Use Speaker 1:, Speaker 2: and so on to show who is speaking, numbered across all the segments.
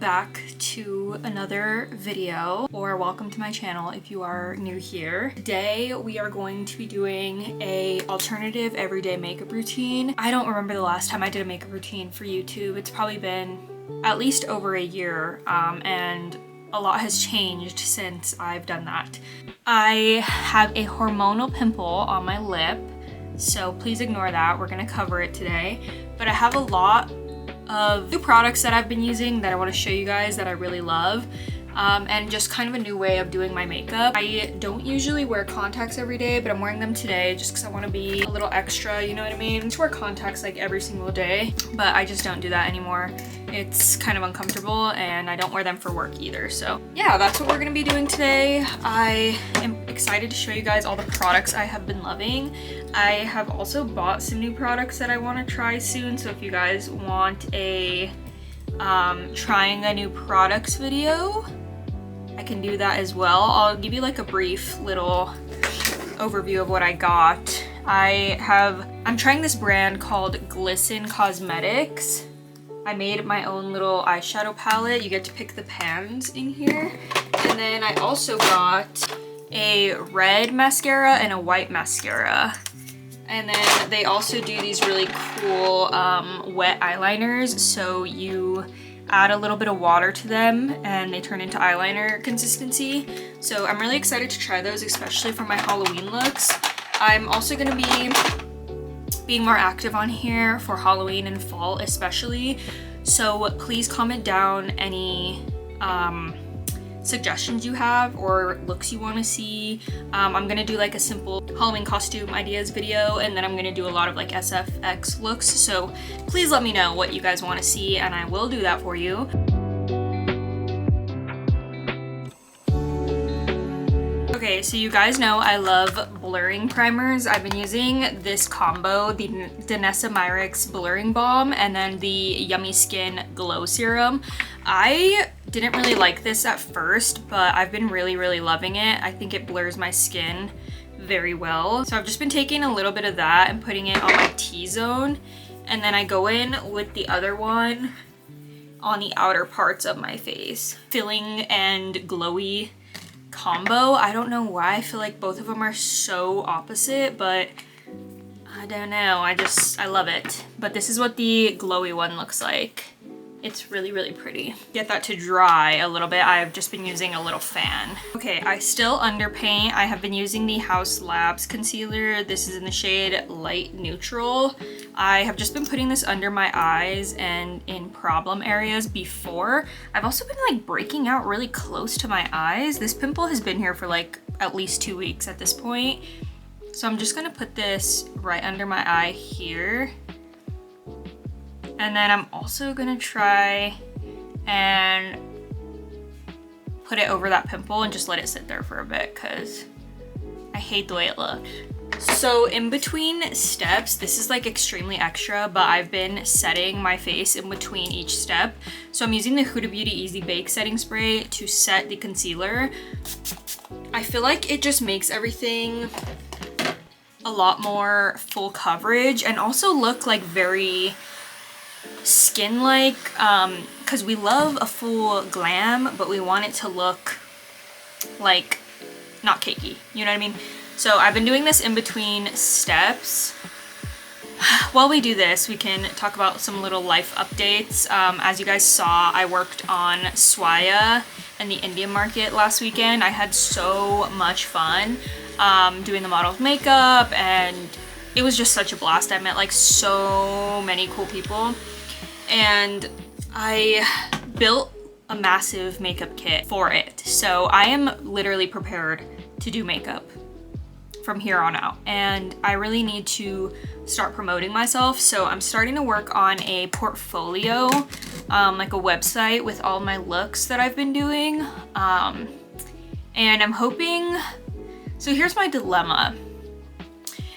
Speaker 1: back to another video, or welcome to my channel if you are new here. Today we are going to be doing a alternative everyday makeup routine. I don't remember the last time I did a makeup routine for YouTube. It's probably been at least over a year, and a lot has changed since I've done that. I have a hormonal pimple on my lip, so please ignore that. We're gonna cover it today. But I have a lot of new products that I've been using that I want to show you guys that I really love, and just kind of a new way of doing my makeup. I don't usually wear contacts every day, but I'm wearing them today just because I want to be a little extra, you know what I mean? I used to wear contacts like every single day, but I just don't do that anymore. It's kind of uncomfortable and I don't wear them for work either. So yeah, that's what we're gonna be doing today. I am excited to show you guys all the products I have been loving. I have also bought some new products that I want to try soon, so if you guys want a trying a new products video, I can do that as well. I'll give you like a brief little overview of what I got. I'm trying this brand called Glisten Cosmetics. I made my own little eyeshadow palette. You get to pick the pans in here. And then I also got a red mascara and a white mascara. And then they also do these really cool wet eyeliners. So you add a little bit of water to them and they turn into eyeliner consistency. So I'm really excited to try those, especially for my Halloween looks. I'm also gonna be being more active on here for Halloween and fall especially. So please comment down any suggestions you have or looks you want to see. I'm gonna do like a simple Halloween costume ideas video, and then I'm gonna do a lot of like SFX looks. So please let me know what you guys want to see and I will do that for you. Okay, so you guys know I love blurring primers. I've been using this combo, the Danessa Myricks Blurring Balm and then the Yummy Skin Glow Serum. I didn't really like this at first, but I've been really loving it. I think it blurs my skin very well. So I've just been taking a little bit of that and putting it on my T-zone, and then I go in with the other one on the outer parts of my face. Filling and glowy combo. I don't know why I feel like both of them are so opposite, but I don't know. I love it. But this is what the glowy one looks like. It's really pretty. Get that to dry a little bit. I've just been using a little fan. Okay, I still underpaint. I have been using the House Labs concealer. This is in the shade Light Neutral. I have just been putting this under my eyes and in problem areas before. I've also been like breaking out really close to my eyes. This pimple has been here for like at least 2 weeks at this point. So I'm just gonna put this right under my eye here. And then I'm also gonna try and put it over that pimple and just let it sit there for a bit because I hate the way it looks. So in between steps, this is like extremely extra, but I've been setting my face in between each step. So I'm using the Huda Beauty Easy Bake Setting Spray to set the concealer. I feel like it just makes everything a lot more full coverage and also look like very skin-like, because we love a full glam, but we want it to look like not cakey, you know what I mean? So I've been doing this in between steps. While we do this, we can talk about some little life updates. As you guys saw, I worked on Swaya and the Indian market last weekend. I had so much fun doing the model's makeup, and it was just such a blast. I met like so many cool people, and I built a massive makeup kit for it. So I am literally prepared to do makeup from here on out, and I really need to start promoting myself. So I'm starting to work on a portfolio, like a website with all my looks that I've been doing, and I'm hoping, so here's my dilemma.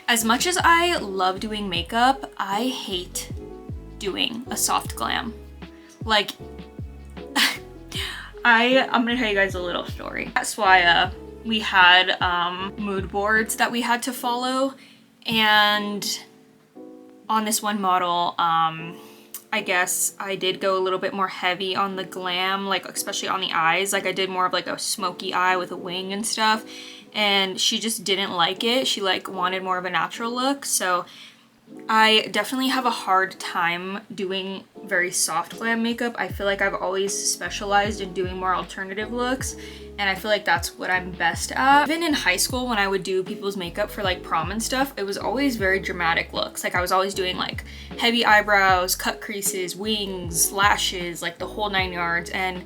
Speaker 1: As much as I love doing makeup, I hate doing a soft glam. Like, I'm gonna tell you guys a little story. At Swaya, we had mood boards that we had to follow, and on this one model, I guess I did go a little bit more heavy on the glam, like especially on the eyes. Like I did more of like a smoky eye with a wing and stuff, and she just didn't like it. She like wanted more of a natural look. So I definitely have a hard time doing very soft glam makeup. I feel like I've always specialized in doing more alternative looks, and I feel like that's what I'm best at. Even in high school, when I would do people's makeup for like prom and stuff, it was always very dramatic looks. Like I was always doing like heavy eyebrows, cut creases, wings, lashes, like the whole 9 yards. And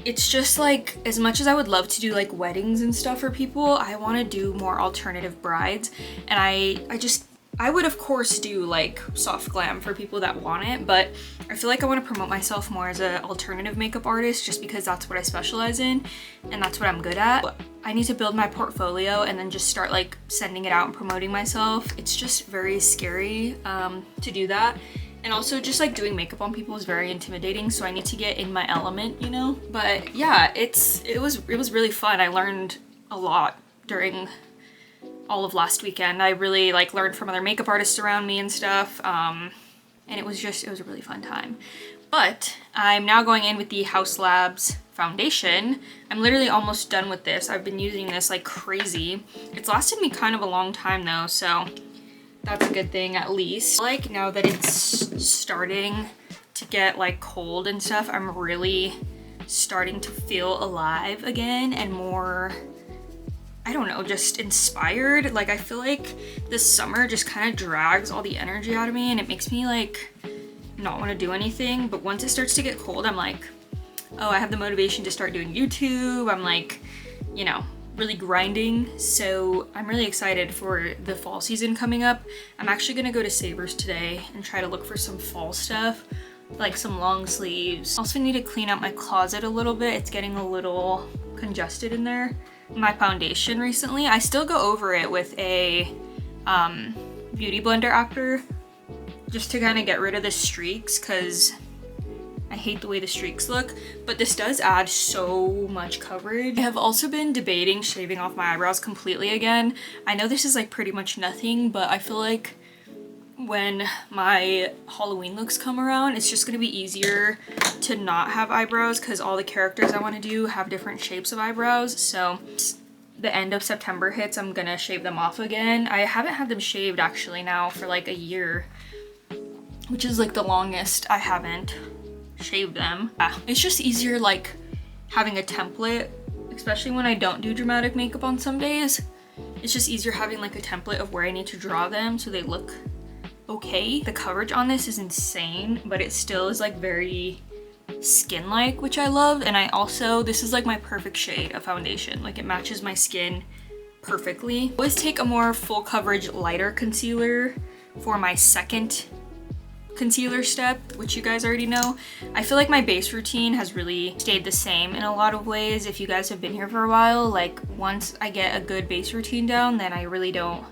Speaker 1: it's just like, as much as I would love to do like weddings and stuff for people, I want to do more alternative brides. And I would of course do like soft glam for people that want it, but I feel like I want to promote myself more as an alternative makeup artist just because that's what I specialize in and that's what I'm good at. I need to build my portfolio and then just start like sending it out and promoting myself. It's just very scary to do that. And also just like doing makeup on people is very intimidating, so I need to get in my element, you know? But yeah, it was really fun. I learned a lot during all of last weekend. I really like learned from other makeup artists around me and stuff, and it was a really fun time. But I'm now going in with the House Labs foundation. I'm literally almost done with this. I've been using this like crazy. It's lasted me kind of a long time though, so that's a good thing at least. Like now that it's starting to get like cold and stuff, I'm really starting to feel alive again and more, I don't know, just inspired. Like I feel like this summer just kind of drags all the energy out of me and it makes me like not want to do anything. But once it starts to get cold, I'm like, oh, I have the motivation to start doing YouTube. I'm like, you know, really grinding. So I'm really excited for the fall season coming up. I'm actually gonna go to Savers today and try to look for some fall stuff, like some long sleeves. Also need to clean up my closet a little bit. It's getting a little congested in there. My foundation recently, I still go over it with a beauty blender after, just to kind of get rid of the streaks, because I hate the way the streaks look, but this does add so much coverage. I have also been debating shaving off my eyebrows completely again. I know this is like pretty much nothing, but I feel like when my Halloween looks come around, it's just gonna be easier to not have eyebrows because all the characters I want to do have different shapes of eyebrows. So the end of September hits, I'm gonna shave them off again. I haven't had them shaved actually now for like a year, which is like the longest I haven't shaved them. Yeah, it's just easier like having a template, especially when I don't do dramatic makeup on some days. It's just easier having like a template of where I need to draw them so they look okay. The coverage on this is insane, but it still is like very skin-like, which I love. And I also, this is like my perfect shade of foundation. Like it matches my skin perfectly. I always take a more full coverage lighter concealer for my second concealer step, which you guys already know. I feel like my base routine has really stayed the same in a lot of ways. If you guys have been here for a while, like once I get a good base routine down, then I really don't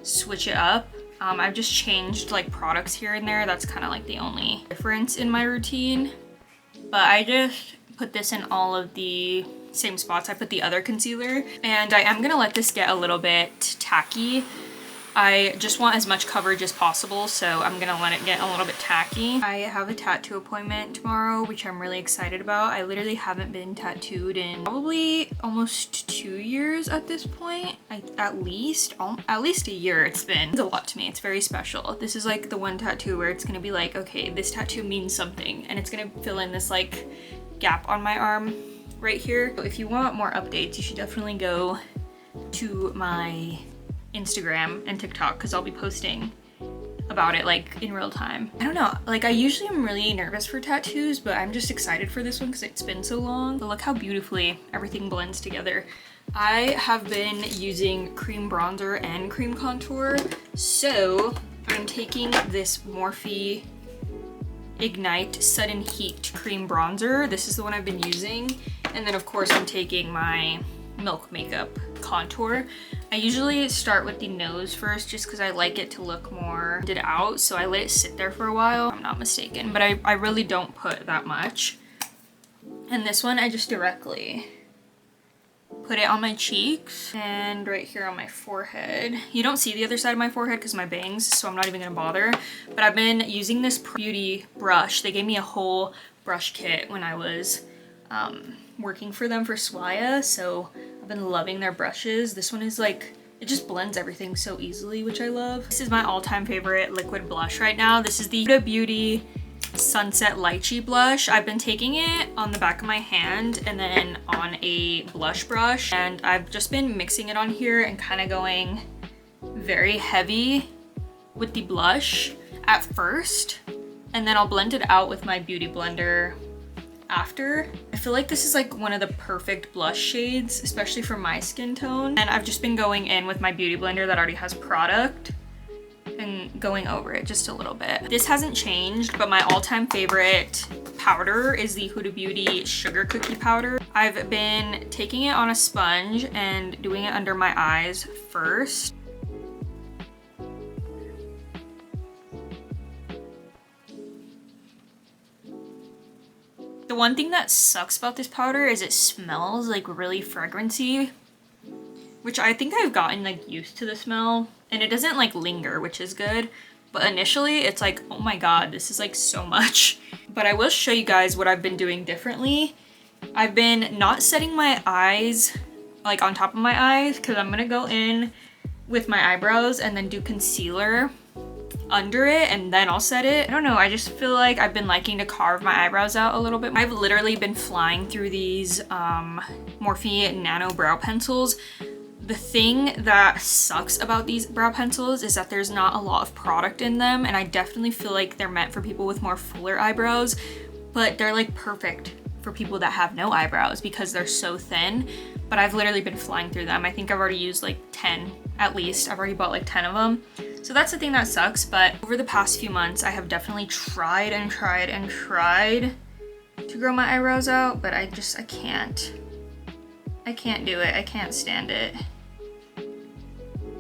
Speaker 1: switch it up. I've just changed like products here and there. That's kind of like the only difference in my routine. But I just put this in all of the same spots I put the other concealer. And I am gonna let this get a little bit tacky. I just want as much coverage as possible, so I'm gonna let it get a little bit tacky. I have a tattoo appointment tomorrow, which I'm really excited about. I literally haven't been tattooed in probably almost 2 years at this point. At least a year it's been. It's a lot to me. It's very special. This is like the one tattoo where it's gonna be like, okay, this tattoo means something, and it's gonna fill in this like gap on my arm right here. So if you want more updates, you should definitely go to my Instagram and TikTok because I'll be posting about it like in real time. I don't know, like I usually am really nervous for tattoos, but I'm just excited for this one because it's been so long. But look how beautifully everything blends together. I have been using cream bronzer and cream contour, so I'm taking this Morphe Ignite Sudden Heat cream bronzer. This is the one I've been using, and then of course I'm taking my Milk Makeup contour. I usually start with the nose first just because I like it to look more blended out, so I let it sit there for a while, if I'm not mistaken, but I really don't put that much. And this one I just directly put it on my cheeks and right here on my forehead. You don't see the other side of my forehead because my bangs, so I'm not even gonna bother. But I've been using this beauty brush. They gave me a whole brush kit when I was working for them for Swaya, so I've been loving their brushes. This one is like, it just blends everything so easily, which I love. This is my all-time favorite liquid blush right now. This is the Huda Beauty Sunset Lychee blush. I've been taking it on the back of my hand and then on a blush brush, and I've just been mixing it on here and kind of going very heavy with the blush at first, and then I'll blend it out with my beauty blender after. I feel like this is like one of the perfect blush shades, especially for my skin tone, and I've just been going in with my beauty blender that already has product and going over it just a little bit. This hasn't changed, but my all-time favorite powder is the Huda Beauty Sugar Cookie Powder. I've been taking it on a sponge and doing it under my eyes first. The one thing that sucks about this powder is it smells like really fragrancy, which I think I've gotten like used to the smell, and it doesn't like linger, which is good. But initially it's like, oh my god, this is like so much. But I will show you guys what I've been doing differently. I've been not setting my eyes like on top of my eyes because I'm gonna go in with my eyebrows and then do concealer under it and then I'll set it. I don't know, I just feel like I've been liking to carve my eyebrows out a little bit. I've literally been flying through these Morphe Nano brow pencils. The thing that sucks about these brow pencils is that there's not a lot of product in them, and I definitely feel like they're meant for people with more fuller eyebrows, but they're like perfect for people that have no eyebrows because they're so thin. But I've literally been flying through them. I think I've already used like 10 at least. I've already bought like 10 of them. So that's the thing that sucks, but over the past few months, I have definitely tried and tried and tried to grow my eyebrows out, but I can't. I can't do it. I can't stand it.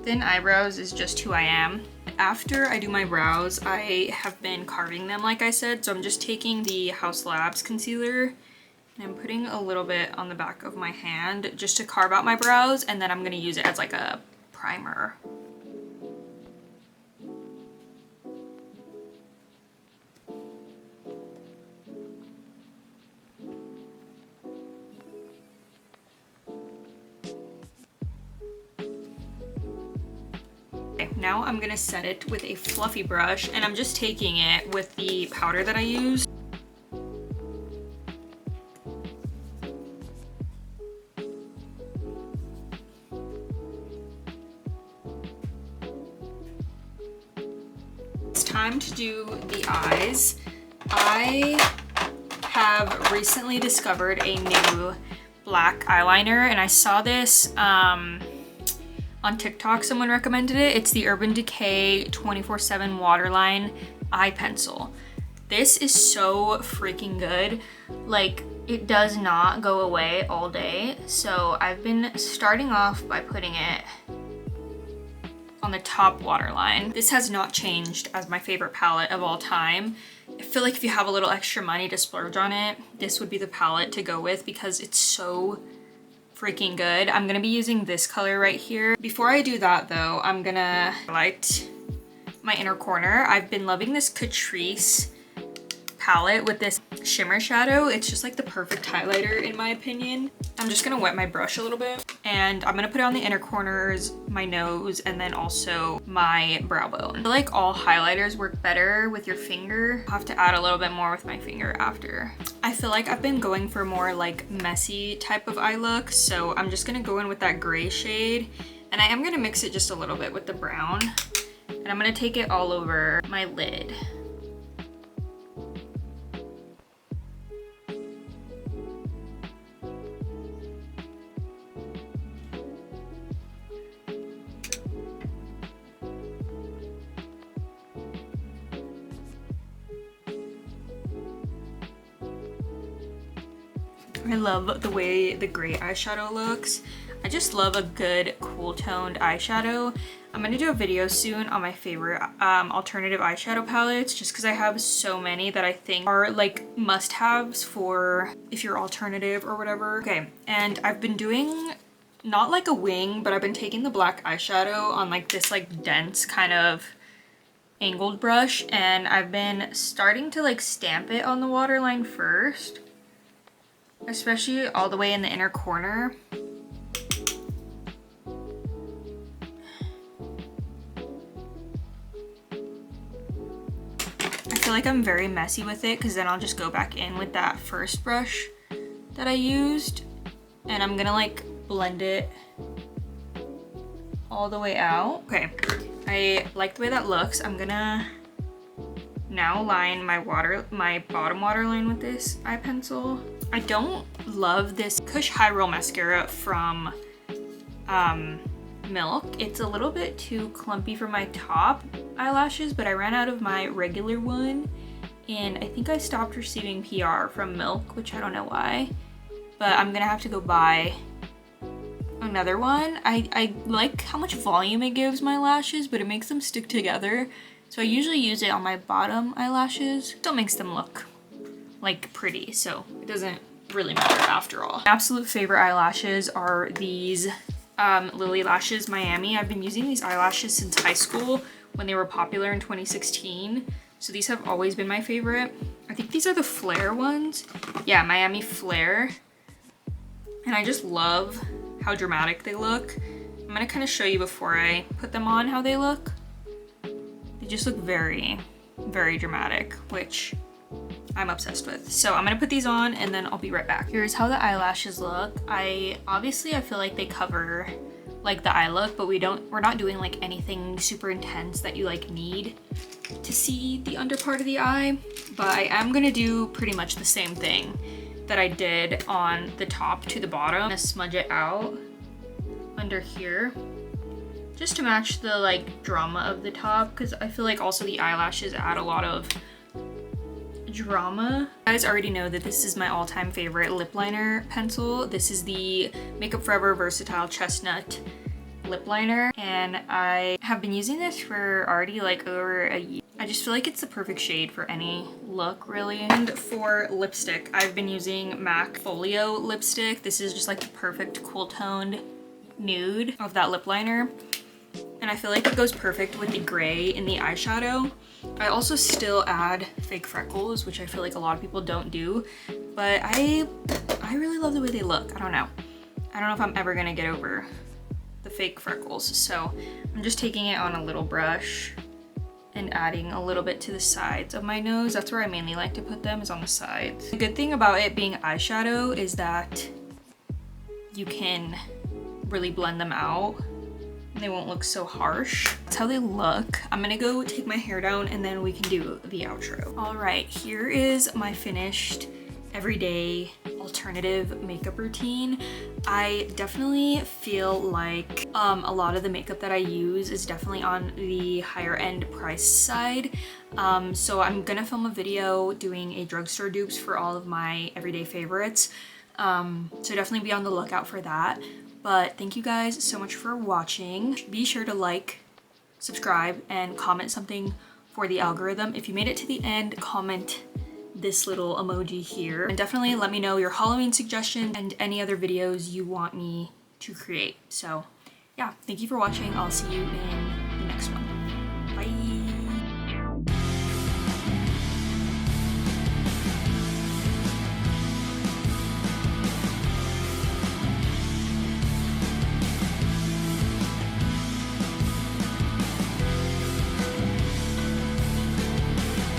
Speaker 1: Thin eyebrows is just who I am. After I do my brows, I have been carving them like I said, so I'm just taking the House Labs concealer and I'm putting a little bit on the back of my hand just to carve out my brows, and then I'm gonna use it as like a primer. Now I'm gonna set it with a fluffy brush, and I'm just taking it with the powder that I used. It's time to do the eyes. I have recently discovered a new black eyeliner, and I saw this on TikTok, someone recommended it. It's the Urban Decay 24/7 Waterline Eye Pencil. This is so freaking good. Like, it does not go away all day. So I've been starting off by putting it on the top waterline. This has not changed as my favorite palette of all time. I feel like if you have a little extra money to splurge on it, this would be the palette to go with because it's so freaking good. I'm gonna be using this color right here. Before I do that though, I'm gonna highlight my inner corner. I've been loving this Catrice palette with this shimmer shadow. It's just like the perfect highlighter in my opinion. I'm just gonna wet my brush a little bit and I'm gonna put it on the inner corners, my nose, and then also my brow bone. I feel like all highlighters work better with your finger. I'll have to add a little bit more with my finger after. I feel like I've been going for more like messy type of eye look, so I'm just gonna go in with that gray shade, and I am gonna mix it just a little bit with the brown, and I'm gonna take it all over my lid. I love the way the gray eyeshadow looks. I just love a good cool toned eyeshadow. I'm gonna do a video soon on my favorite alternative eyeshadow palettes just because I have so many that I think are like must-haves for if you're alternative or whatever. Okay, and I've been doing not like a wing, but I've been taking the black eyeshadow on like this like dense kind of angled brush, and I've been starting to like stamp it on the waterline first, especially all the way in the inner corner. I feel like I'm very messy with it because then I'll just go back in with that first brush that I used, and I'm gonna like blend it all the way out. Okay, I like the way that looks. I'm gonna now line my bottom waterline with this eye pencil. I don't love this Kush High Roll mascara from Milk. It's a little bit too clumpy for my top eyelashes, but I ran out of my regular one, and I think I stopped receiving PR from Milk, which I don't know why, but I'm gonna have to go buy another one. I like how much volume it gives my lashes, but it makes them stick together. So I usually use it on my bottom eyelashes. Still makes them look like pretty, so it doesn't really matter after all. My absolute favorite eyelashes are these Lily Lashes Miami. I've been using these eyelashes since high school when they were popular in 2016. So these have always been my favorite. I think these are the Flare ones. Yeah, Miami Flare. And I just love how dramatic they look. I'm gonna kind of show you before I put them on how they look. They just look very, very dramatic, which I'm obsessed with. So I'm gonna put these on and then I'll be right back. Here's how the eyelashes look. Obviously I feel like they cover like the eye look, but we're not doing like anything super intense that you like need to see the under part of the eye. But I am gonna do pretty much the same thing that I did on the top to the bottom. I'm gonna smudge it out under here just to match the like drama of the top, because I feel like also the eyelashes add a lot of drama. You guys already know that this is my all-time favorite lip liner pencil. This is the Makeup Forever Versatile Chestnut lip liner, and I have been using this for already like over a year. I just feel like it's the perfect shade for any look, really. And for lipstick, I've been using MAC Folio lipstick. This is just like the perfect cool toned nude of that lip liner, and I feel like it goes perfect with the gray in the eyeshadow. I also still add fake freckles, which I feel like a lot of people don't do, but I really love the way they look. I don't know if I'm ever gonna get over the fake freckles, so I'm just taking it on a little brush and adding a little bit to the sides of my nose. That's where I mainly like to put them, is on the sides. The good thing about it being eyeshadow is that you can really blend them out and they won't look so harsh. That's how they look. I'm gonna go take my hair down and then we can do the outro. All right, here is my finished everyday alternative makeup routine. I definitely feel like a lot of the makeup that I use is definitely on the higher end price side. So I'm gonna film a video doing a drugstore dupes for all of my everyday favorites. So definitely be on the lookout for that. But thank you guys so much for watching. Be sure to like, subscribe, and comment something for the algorithm. If you made it to the end, comment this little emoji here. And definitely let me know your Halloween suggestions and any other videos you want me to create. So yeah, thank you for watching. I'll see you in